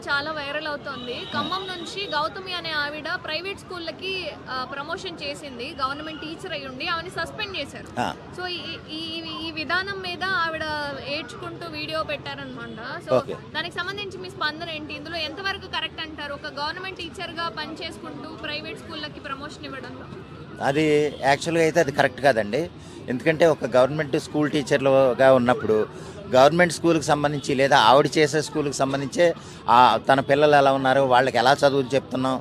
చాలా వైరల్ అవుతోంది. ఖమ్మం నుంచి గౌతమి అనే ఆవిడ ప్రైవేట్ స్కూళ్ళకి ప్రమోషన్ చేసింది. గవర్నమెంట్ టీచర్ అయి ఉండి ఆమెని సస్పెండ్ చేశారు. సో ఈ విధానం మీద ఆవిడ ఏడ్చుకుంటూ వీడియో పెట్టారనమాట. సో దానికి సంబంధించి మీ స్పందన ఏంటి? ఇందులో ఎంతవరకు కరెక్ట్ అంటారు? ఒక గవర్నమెంట్ టీచర్గా పని చేసుకుంటూ ప్రైవేట్ స్కూళ్ళకి ప్రమోషన్ ఇవ్వడంలో అది యాక్చువల్గా అయితే అది కరెక్ట్ కాదండి. ఎందుకంటే ఒక గవర్నమెంట్ స్కూల్ టీచర్లుగా ఉన్నప్పుడు గవర్నమెంట్ స్కూల్కి సంబంధించి లేదా ఆవిడ చేసే స్కూల్కి సంబంధించే తన పిల్లలు ఎలా ఉన్నారు, వాళ్ళకి ఎలా చదువులు చెప్తున్నాం,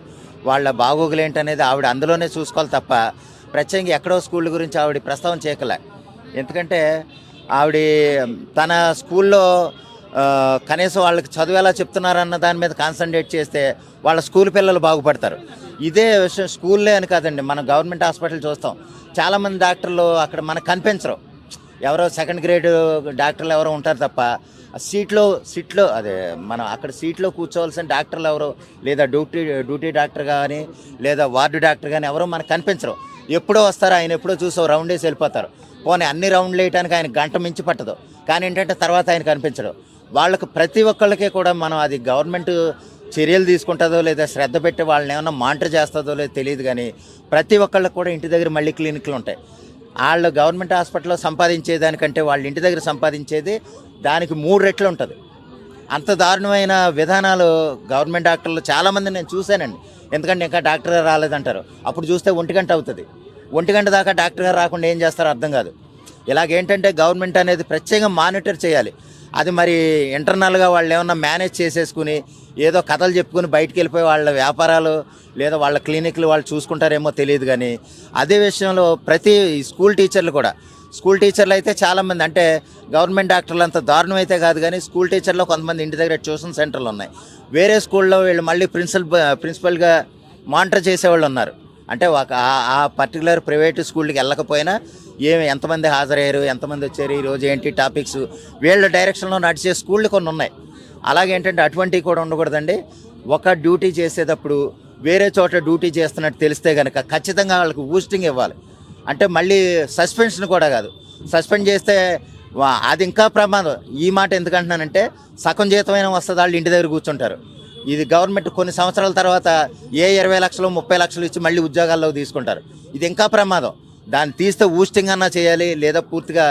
వాళ్ళ బాగోగులు ఏంటనేది ఆవిడ అందులోనే చూసుకోవాలి తప్ప ప్రత్యేకంగా ఎక్కడో స్కూల్ గురించి ఆవిడ ప్రస్తావన చేయకలే. ఎందుకంటే ఆవిడ తన స్కూల్లో కనీసం వాళ్ళకి చదువు ఎలా చెప్తున్నారన్న దాని మీద కాన్సన్ట్రేట్ చేస్తే వాళ్ళ స్కూల్ పిల్లలు బాగుపడతారు. ఇదే విషయం స్కూల్లే అని కాదండి, మనం గవర్నమెంట్ హాస్పిటల్ చూస్తాం. చాలామంది డాక్టర్లు అక్కడ మనకు కనిపించరు. ఎవరో సెకండ్ గ్రేడ్ డాక్టర్లు ఎవరో ఉంటారు తప్ప సీట్లో అదే మనం అక్కడ సీట్లో కూర్చోవలసిన డాక్టర్లు ఎవరో లేదా డ్యూటీ డాక్టర్ కానీ లేదా వార్డు డాక్టర్ కానీ ఎవరో మనకు కనిపించరు. ఎప్పుడో వస్తారు, ఆయన ఎప్పుడో చూసో రౌండ్ వేసి వెళ్ళిపోతారు. పోనీ అన్ని రౌండ్లు వేయడానికి ఆయన గంట మించి పట్టదు. కానీ ఏంటంటే తర్వాత ఆయన కనిపించడు. వాళ్ళకు ప్రతి ఒక్కళ్ళకి కూడా మనం అది గవర్నమెంట్ చర్యలు తీసుకుంటుందో లేదా శ్రద్ధ పెట్టి వాళ్ళని ఏమన్నా మానిటర్ చేస్తుందో లేదో తెలియదు. కానీ ప్రతి ఒక్కళ్ళకి కూడా ఇంటి దగ్గర మళ్ళీ క్లినిక్లు ఉంటాయి. వాళ్ళు గవర్నమెంట్ హాస్పిటల్లో సంపాదించేదానికంటే వాళ్ళ ఇంటి దగ్గర సంపాదించేది దానికి 3 రెట్లు ఉంటుంది. అంత దారుణమైన విధానాలు గవర్నమెంట్ డాక్టర్లు చాలామంది నేను చూశానండి. ఎందుకంటే ఇంకా డాక్టర్ గారు రాలేదంటారు. అప్పుడు చూస్తే 1 గంట అవుతుంది. 1 గంట దాకా డాక్టర్ గారు రాకుండా ఏం చేస్తారో అర్థం కాదు. ఇలాగేంటంటే గవర్నమెంట్ అనేది ప్రత్యేకంగా మానిటర్ చేయాలి. అది మరి ఇంటర్నల్గా వాళ్ళు ఏమన్నా మేనేజ్ చేసేసుకుని ఏదో కథలు చెప్పుకుని బయటికి వెళ్ళిపోయి వాళ్ళ వ్యాపారాలు లేదా వాళ్ళ క్లినిక్లు వాళ్ళు చూసుకుంటారేమో తెలియదు. కానీ అదే విషయంలో ప్రతి స్కూల్ టీచర్లు అయితే చాలామంది, అంటే గవర్నమెంట్ డాక్టర్లు అంత దారుణం అయితే కాదు కానీ స్కూల్ టీచర్లో కొంతమంది ఇంటి దగ్గర ట్యూషన్ సెంటర్లు ఉన్నాయి. వేరే స్కూల్లో వీళ్ళు మళ్ళీ ప్రిన్సిపల్గా మానిటర్ చేసేవాళ్ళు ఉన్నారు. అంటే ఆ పర్టికులర్ ప్రైవేటు స్కూల్కి వెళ్ళకపోయినా ఎంతమంది హాజరయ్యారు, ఎంతమంది వచ్చారు, ఈరోజు ఏంటి టాపిక్స్, వీళ్ళ డైరెక్షన్లో నడిచే స్కూళ్ళు కొన్ని ఉన్నాయి. అలాగేంటంటే అటువంటివి కూడా ఉండకూడదండి. ఒక డ్యూటీ చేసేటప్పుడు వేరే చోట డ్యూటీ చేస్తున్నట్టు తెలిస్తే కనుక ఖచ్చితంగా వాళ్ళకి బూస్టింగ్ ఇవ్వాలి. అంటే మళ్ళీ సస్పెన్షన్ కూడా కాదు, సస్పెండ్ చేస్తే అది ఇంకా ప్రమాదం. ఈ మాట ఎందుకంటున్నానంటే సగం జీతమైన వస్తుంది, వాళ్ళు ఇంటి దగ్గర కూర్చుంటారు. ఇది గవర్నమెంట్ కొన్ని సంవత్సరాల తర్వాత 20 లక్షలు 30 లక్షలు ఇచ్చి మళ్ళీ ఉద్యోగాల్లో తీసుకుంటారు. ఇది ఇంకా ప్రమాదం. దాన్ని తీస్తే బూస్టింగ్ అన్నా చేయాలి, లేదా పూర్తిగా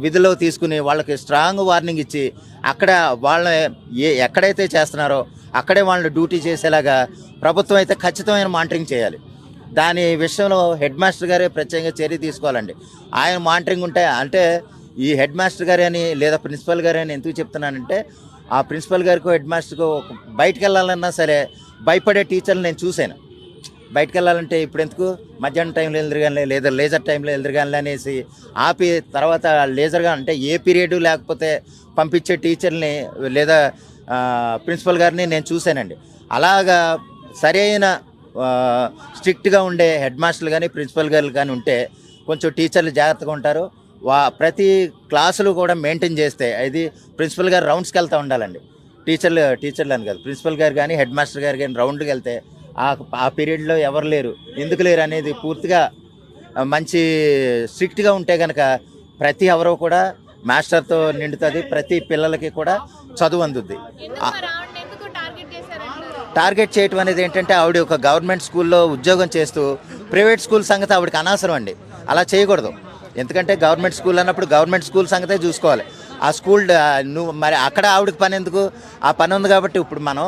విధుల్లో తీసుకుని వాళ్ళకి స్ట్రాంగ్ వార్నింగ్ ఇచ్చి అక్కడ వాళ్ళని ఎక్కడైతే చేస్తున్నారో అక్కడే వాళ్ళని డ్యూటీ చేసేలాగా ప్రభుత్వం అయితే ఖచ్చితమైన మానిటరింగ్ చేయాలి. దాని విషయంలో హెడ్ మాస్టర్ గారే ప్రత్యేకంగా చర్య తీసుకోవాలండి. ఆయన మానిటరింగ్ ఉంటే, అంటే ఈ హెడ్ మాస్టర్ గారే అని లేదా ప్రిన్సిపల్ గారే అని ఎందుకు చెప్తున్నానంటే, ఆ ప్రిన్సిపల్ గారికో హెడ్ మాస్టర్కో బయటకు వెళ్ళాలన్నా సరే భయపడే టీచర్లు నేను చూశాను. బయటకు వెళ్ళాలంటే ఇప్పుడు ఎందుకు మధ్యాహ్నం టైంలో వెళ్తురుగానే లేదా లేజర్ టైంలో వెళ్తురుగానే అనేసి ఆపి తర్వాత లేజర్గా అంటే ఏ పీరియడ్ లేకపోతే పంపించే టీచర్ని లేదా ప్రిన్సిపల్ గారిని నేను చూశానండి. అలాగా సరైన స్ట్రిక్ట్గా ఉండే హెడ్ మాస్టర్లు కానీ ప్రిన్సిపల్ గారు కానీ ఉంటే కొంచెం టీచర్లు జాగ్రత్తగా ఉంటారు. ప్రతి క్లాసులు కూడా మెయింటైన్ చేస్తే ఇది ప్రిన్సిపల్ గారు రౌండ్స్కి వెళ్తూ ఉండాలండి. టీచర్లు అని కాదు, ప్రిన్సిపల్ గారు కానీ హెడ్ మాస్టర్ గారు కానీ రౌండ్కి వెళ్తే ఆ పీరియడ్లో ఎవరు లేరు, ఎందుకు లేరు అనేది పూర్తిగా మంచి స్ట్రిక్ట్గా ఉంటే కనుక ప్రతి ఎవరో కూడా మాస్టర్తో నిండుతుంది, ప్రతి పిల్లలకి కూడా చదువు అందుద్ది. టార్గెట్ చేయటం అనేది ఏంటంటే ఆవిడ ఒక గవర్నమెంట్ స్కూల్లో ఉద్యోగం చేస్తూ ప్రైవేట్ స్కూల్ సంగతి ఆవిడకి అనవసరం అండి. అలా చేయకూడదు. ఎందుకంటే గవర్నమెంట్ స్కూల్ అన్నప్పుడు గవర్నమెంట్ స్కూల్ సంగతే చూసుకోవాలి. ఆ స్కూల్ నువ్వు మరి అక్కడ ఆవిడకి పని ఎందుకు? ఆ పని ఉంది కాబట్టి ఇప్పుడు మనం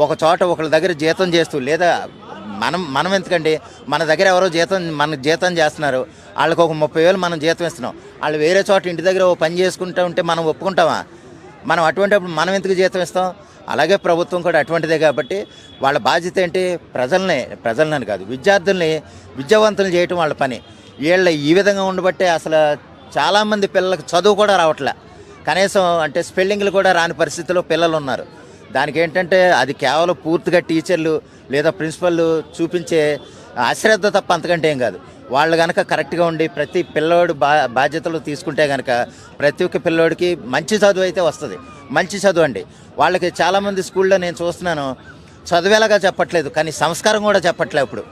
ఒక చోట ఒకళ్ళ దగ్గర జీతం చేస్తూ లేదా మనం ఎందుకండి, మన దగ్గర ఎవరో మనకు జీతం చేస్తున్నారు, వాళ్ళకి ఒక 30,000 మనం జీతం ఇస్తున్నాం, వాళ్ళు వేరే చోట ఇంటి దగ్గర ఓ పని చేసుకుంటూ ఉంటే మనం ఒప్పుకుంటామా? మనం అటువంటిప్పుడు మనం ఎందుకు జీతం ఇస్తాం? అలాగే ప్రభుత్వం కూడా అటువంటిదే. కాబట్టి వాళ్ళ బాధ్యత ఏంటి? ప్రజలని కాదు, విద్యార్థుల్ని విద్యావంతులు చేయటం వాళ్ళ పని. వీళ్ళ ఈ విధంగా ఉండబట్టే అసలు చాలామంది పిల్లలకు చదువు కూడా రావట్లే. కనీసం అంటే స్పెల్లింగ్లు కూడా రాని పరిస్థితిలో పిల్లలు ఉన్నారు. దానికి ఏంటంటే అది కేవలం పూర్తిగా టీచర్లు లేదా ప్రిన్సిపల్ చూపించే అశ్రద్ధ తప్ప అంతకంటే ఏం కాదు. వాళ్ళు కనుక కరెక్ట్గా ఉండి ప్రతి పిల్లోడు బాధ్యతలు తీసుకుంటే కనుక ప్రతి ఒక్క పిల్లోడికి మంచి చదువు అయితే వస్తుంది. మంచి చదువు అండి. వాళ్ళకి చాలామంది స్కూల్లో నేను చూస్తున్నాను చదువేలాగా చెప్పట్లేదు, కానీ సంస్కారం కూడా చెప్పట్లేదు ఇప్పుడు.